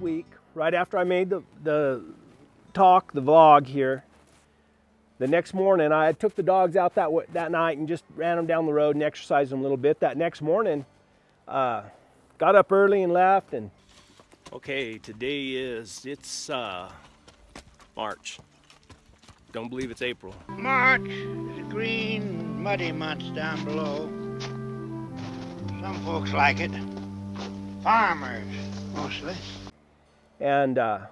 week, right after I made the vlog here, the next morning I took the dogs out that night and just ran them down the road and exercised them a little bit. That next morning, got up early and left. And okay, today it's March. Don't believe it's April. March is a green, muddy month down below. Some folks like it. Farmers, mostly. And I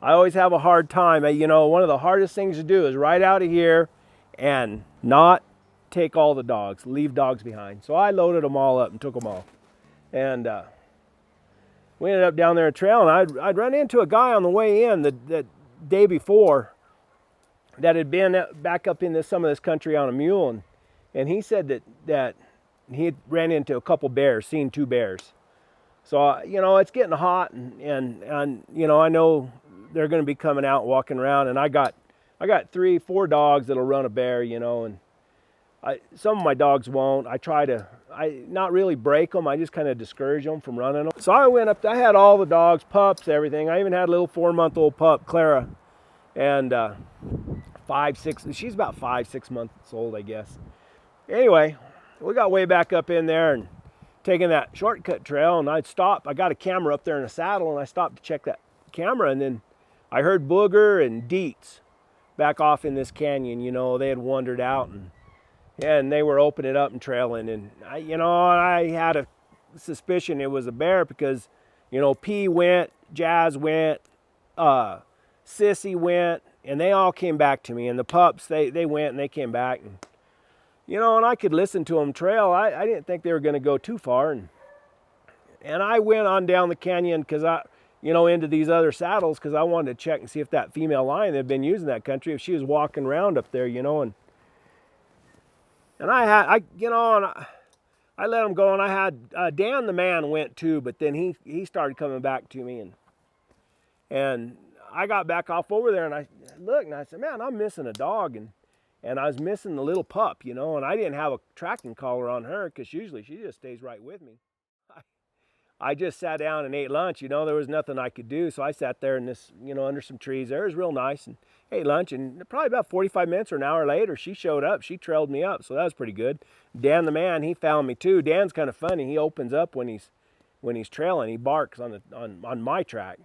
always have a hard time. You know, one of the hardest things to do is ride out of here and not take all the dogs, leave dogs behind. So I loaded them all up and took them all. And we ended up down there at trail, and I'd run into a guy on the way in the day before that had been back up in some of this country on a mule, and he said that he had ran into a couple bears, seen 2 bears. So you know, it's getting hot, and you know, I know they're going to be coming out and walking around, and I got 3-4 dogs that'll run a bear, you know, and some of my dogs won't. I not really break them, I just kind of discourage them from running them. So I went up, I had all the dogs, pups, everything. I even had a little 4-month-old pup, Clara, and 5-6, she's about 5-6 months old, I guess. Anyway, we got way back up in there and taking that shortcut trail, and I'd stop. I got a camera up there in a saddle, and I stopped to check that camera, and then I heard Booger and Deets back off in this canyon. You know, they had wandered out, and they were opening up and trailing, and I had a suspicion it was a bear because, you know, P went, Jazz went, Sissy went, and they all came back to me, and the pups, they went and they came back, and you know, and I could listen to them trail. I didn't think they were going to go too far, and I went on down the canyon because into these other saddles, because I wanted to check and see if that female lion that had been using that country, if she was walking around up there, you know, and I let them go, and I had Dan the man went too, but then he started coming back to me, and I got back off over there, and I looked, and I said, man, I'm missing a dog, and I was missing the little pup, you know, and I didn't have a tracking collar on her because usually she just stays right with me. I just sat down and ate lunch, you know, there was nothing I could do, so I sat there in this, you know, under some trees there. It was real nice, and ate lunch, and probably about 45 minutes or an hour later, she showed up. She trailed me up, so that was pretty good. Dan the man, he found me too. Dan's kind of funny. He opens up when he's trailing. He barks on my track.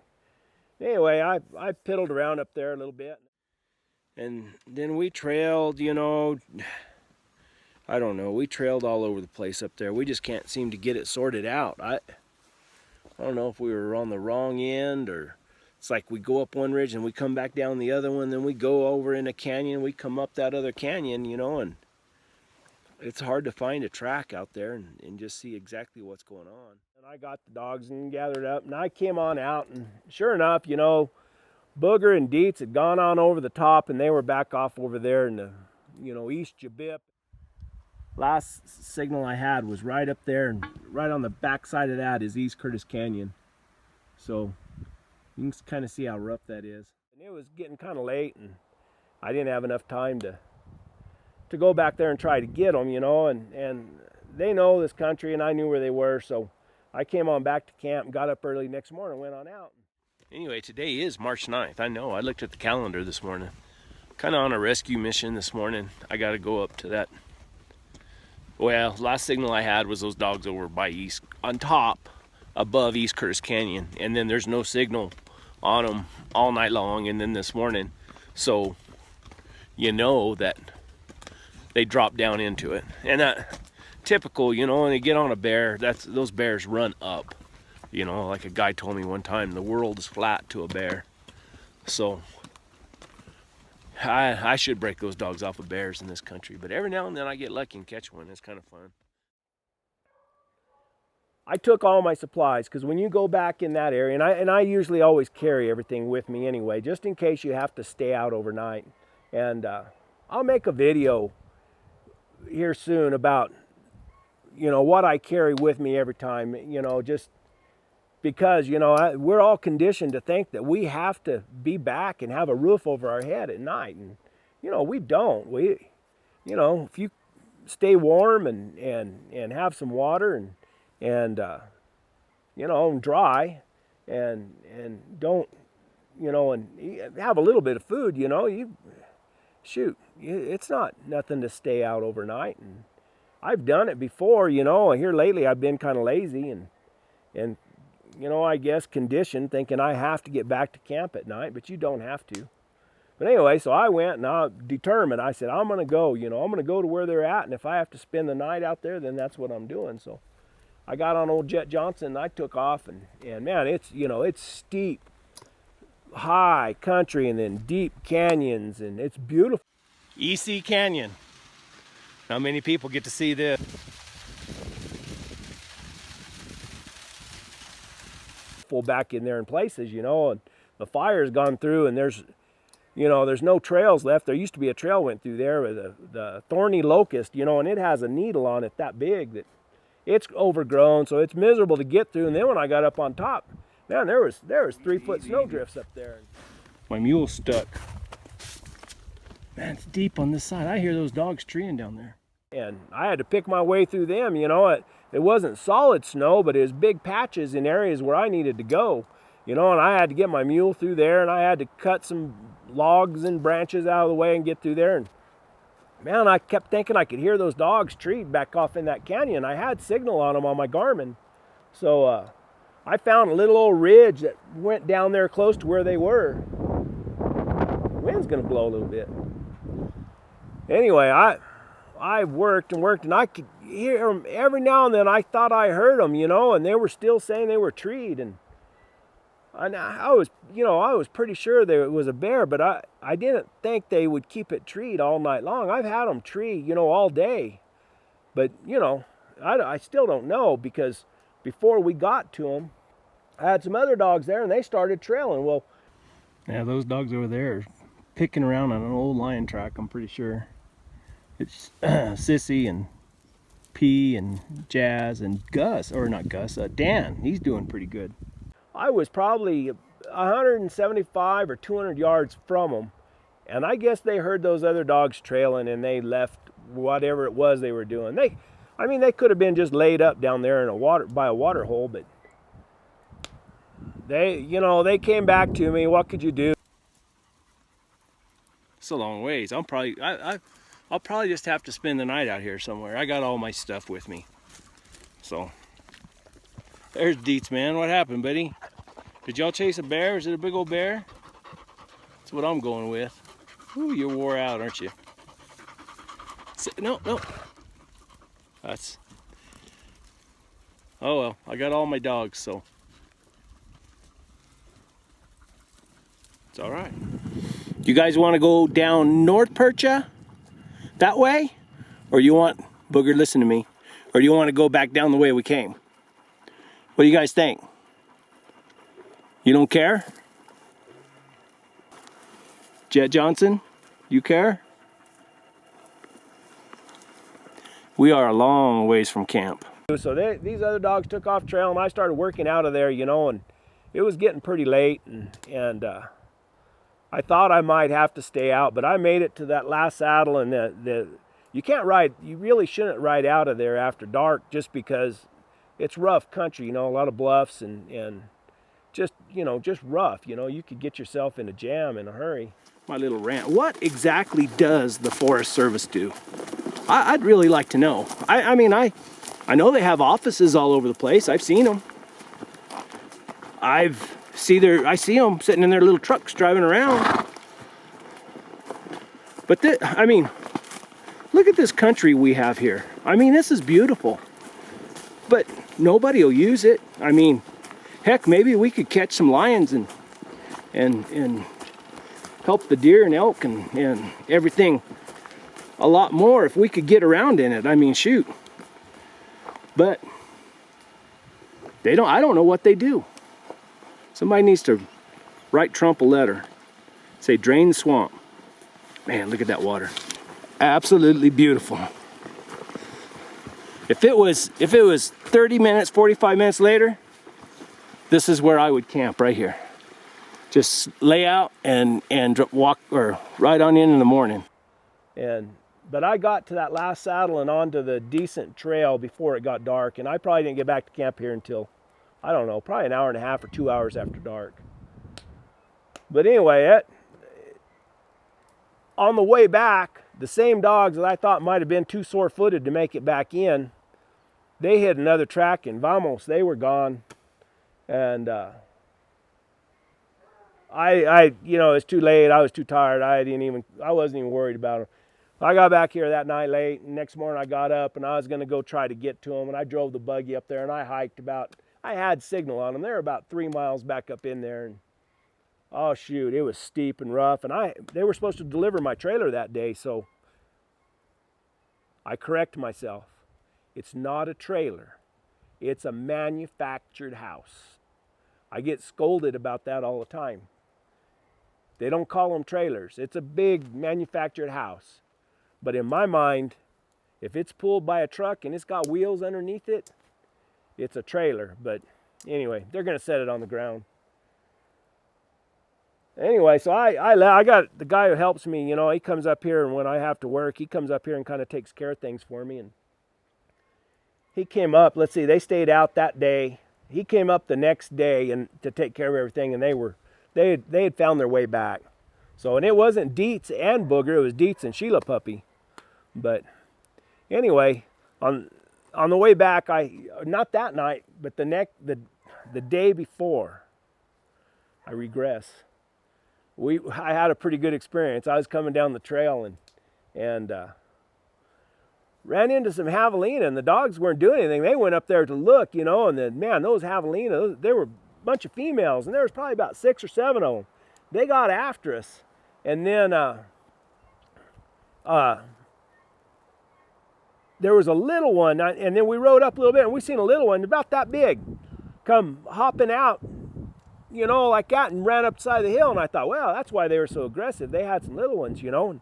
Anyway, I piddled around up there a little bit, and then we trailed, you know, I don't know, we trailed all over the place up there. We just can't seem to get it sorted out. I don't know if we were on the wrong end, or it's like we go up one ridge and we come back down the other one, then we go over in a canyon, we come up that other canyon, you know, and it's hard to find a track out there and just see exactly what's going on. And I got the dogs and gathered up, and I came on out, and sure enough, you know, Booger and Deets had gone on over the top, and they were back off over there in the, you know, East Jabip. Last signal I had was right up there, and right on the back side of that is East Curtis Canyon. So you can kind of see how rough that is. And it was getting kind of late, and I didn't have enough time to go back there and try to get them, you know, and they know this country, and I knew where they were, so I came on back to camp and got up early next morning and went on out. Anyway, today is March 9th. I know, I looked at the calendar this morning. Kind of on a rescue mission this morning. I got to go up to that. Well, last signal I had was those dogs over by on top, above East Curtis Canyon. And then there's no signal on them all night long. And then this morning, so you know that they drop down into it. And that typical, you know, when they get on a bear, those bears run up. You know, like a guy told me one time, the world is flat to a bear. So I should break those dogs off of bears in this country, but every now and then I get lucky and catch one. It's kind of fun. I took all my supplies, because when you go back in that area, and I usually always carry everything with me anyway, just in case you have to stay out overnight. And I'll make a video here soon about, you know, what I carry with me every time, you know, just because, you know, we're all conditioned to think that we have to be back and have a roof over our head at night. And, you know, we don't. We, you know, if you stay warm and have some water and you know, and dry, and don't, you know, and have a little bit of food, you know, shoot, it's not nothing to stay out overnight. And I've done it before, you know. Here lately I've been kind of lazy and you know, I guess conditioned, thinking I have to get back to camp at night, but you don't have to. But anyway, so I went and I determined, I said, I'm going to go, you know, I'm going to go to where they're at, and if I have to spend the night out there, then that's what I'm doing. So I got on old Jet Johnson and I took off, and man, it's, you know, it's steep, high country and then deep canyons, and it's beautiful. EC Canyon. Not many people get to see this. Full back in there in places, you know, and the fire's gone through, and there's, you know, there's no trails left. There used to be a trail went through there with the thorny locust, you know, and it has a needle on it that big that it's overgrown, so it's miserable to get through. And then when I got up on top, man, there was 3-foot snowdrifts up there. My mule's stuck. Man, it's deep on this side. I hear those dogs treeing down there. And I had to pick my way through them, you know. It wasn't solid snow, but it was big patches in areas where I needed to go, you know, and I had to get my mule through there, and I had to cut some logs and branches out of the way and get through there. And man, I kept thinking I could hear those dogs treed back off in that canyon. I had signal on them on my Garmin. So I found a little old ridge that went down there close to where they were. The wind's gonna blow a little bit. Anyway, I worked and worked, and I could hear them every now and then. I thought I heard them, you know, and they were still saying they were treed. And I was, you know, I was pretty sure there was a bear, but I didn't think they would keep it treed all night long. I've had them tree, you know, all day. But, you know, I still don't know, because before we got to them, I had some other dogs there, and they started trailing. Well, yeah, those dogs over there are picking around on an old lion track, I'm pretty sure. It's Sissy and P and Jazz and Gus, or not Gus, Dan. He's doing pretty good. I was probably 175 or 200 yards from them, and I guess they heard those other dogs trailing, and they left whatever it was they were doing. I mean, they could have been just laid up down there in by a water hole, but they, you know, they came back to me. What could you do? It's a long ways. I'll probably just have to spend the night out here somewhere. I got all my stuff with me. So there's Deets, man. What happened, buddy? Did y'all chase a bear? Is it a big old bear? That's what I'm going with. Ooh, you're wore out, aren't you? No. That's... Oh well, I got all my dogs, so it's all right. You guys want to go down North Percha that way? Or you want, Booger, listen to me, or do you want to go back down the way we came? What do you guys think? You don't care? Jet Johnson, you care? We are a long ways from camp. So these other dogs took off trail, and I started working out of there, you know, and it was getting pretty late, and I thought I might have to stay out, but I made it to that last saddle, and you really shouldn't ride out of there after dark, just because it's rough country, you know, a lot of bluffs and just, you know, just rough, you know, you could get yourself in a jam in a hurry. My little rant. What exactly does the Forest Service do? I'd really like to know. I mean, I know they have offices all over the place. I've seen them. I see them sitting in their little trucks driving around. But I mean, look at this country we have here. I mean, this is beautiful. But nobody will use it. I mean, heck, maybe we could catch some lions and help the deer and elk and everything a lot more if we could get around in it. I mean, shoot. But I don't know what they do. Somebody needs to write Trump a letter. Say, drain the swamp. Man, look at that water. Absolutely beautiful. If it was 30 minutes, 45 minutes later, this is where I would camp, right here. Just lay out and walk or ride on in the morning. But I got to that last saddle and onto the decent trail before it got dark, and I probably didn't get back to camp here until I don't know, probably an hour and a half or 2 hours after dark. But anyway, on the way back, the same dogs that I thought might have been too sore-footed to make it back in, they hit another track, and vamos, they were gone. And you know, it's too late. I was too tired. I wasn't even worried about them. I got back here that night late, and next morning I got up and I was going to go try to get to them, and I drove the buggy up there and I hiked I had signal on them. They were about 3 miles back up in there, and oh shoot, it was steep and rough, and they were supposed to deliver my trailer that day, so I correct myself. It's not a trailer. It's a manufactured house. I get scolded about that all the time. They don't call them trailers. It's a big manufactured house. But in my mind, if it's pulled by a truck and it's got wheels underneath it, it's a trailer. But anyway, they're going to set it on the ground. Anyway, so I got the guy who helps me, you know, he comes up here, and when I have to work, he comes up here and kind of takes care of things for me. And he came up, let's see, they stayed out that day. He came up the next day and to take care of everything, and they had found their way back. So, and it wasn't Deets and Booger, it was Deets and Sheila Puppy. But anyway, on the way back, not that night, but the day before, I regress. I had a pretty good experience. I was coming down the trail and ran into some javelina, and the dogs weren't doing anything. They went up there to look, you know, and then, man, those javelina, there were a bunch of females, and there was probably about 6 or 7 of them. They got after us, and then there was a little one, and then we rode up a little bit, and we seen a little one about that big come hopping out, you know, like that, and ran up the side of the hill. And I thought, well, that's why they were so aggressive. They had some little ones, you know. And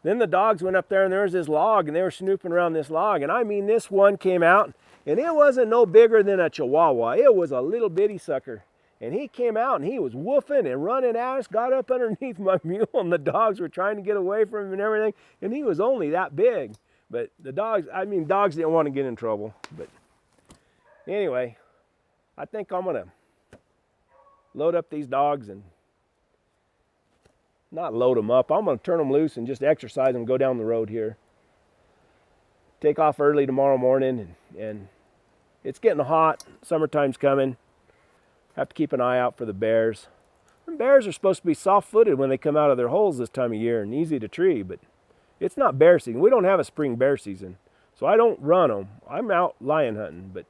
then the dogs went up there, and there was this log, and they were snooping around this log. And I mean, this one came out, and it wasn't no bigger than a chihuahua. It was a little bitty sucker. And he came out, and he was woofing and running at us, got up underneath my mule, and the dogs were trying to get away from him and everything. And he was only that big. But the dogs, I mean, dogs didn't want to get in trouble. But anyway, I think I'm going to load up these dogs and not load them up. I'm going to turn them loose and just exercise them, go down the road here. Take off early tomorrow morning, and it's getting hot. Summertime's coming. Have to keep an eye out for the bears. And bears are supposed to be soft-footed when they come out of their holes this time of year and easy to tree, but it's not bear season. We don't have a spring bear season, so I don't run them. I'm out lion hunting, but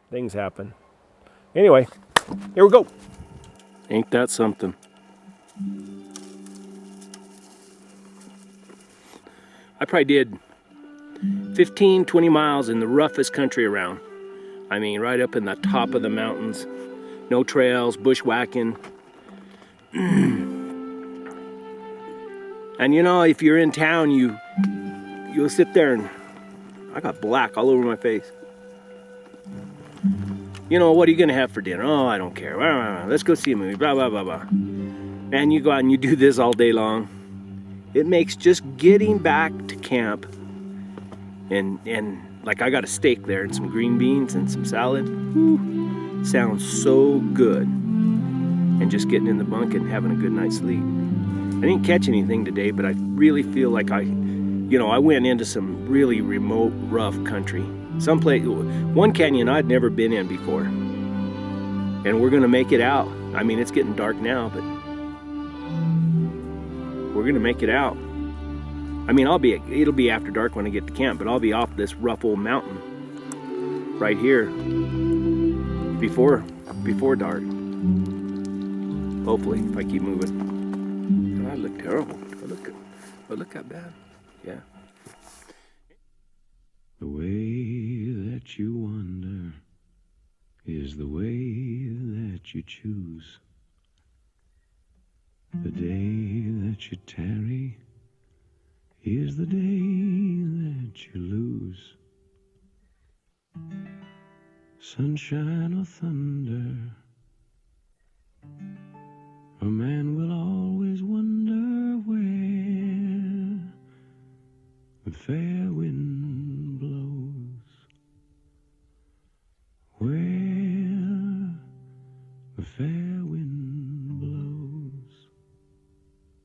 things happen. Anyway, here we go. Ain't that something? I probably did 15, 20 miles in the roughest country around. I mean, right up in the top of the mountains. No trails, bushwhacking. And you know, if you're in town, you'll sit there and I got black all over my face. You know, what are you gonna have for dinner? Oh, I don't care. Let's go see a movie, blah, blah, blah, blah. And you go out and you do this all day long. It makes just getting back to camp and like I got a steak there and some green beans and some salad. Whew, sounds so good. And just getting in the bunk and having a good night's sleep. I didn't catch anything today, but I really feel like I went into some really remote, rough country. One canyon I'd never been in before. And we're gonna make it out. I mean, it's getting dark now, but we're gonna make it out. I mean, it'll be after dark when I get to camp, but I'll be off this rough old mountain right here before dark. Hopefully, if I keep moving. And I look terrible. But look how bad. Yeah. The way that you wander is the way that you choose. The day that you tarry is the day that you lose. Sunshine or thunder,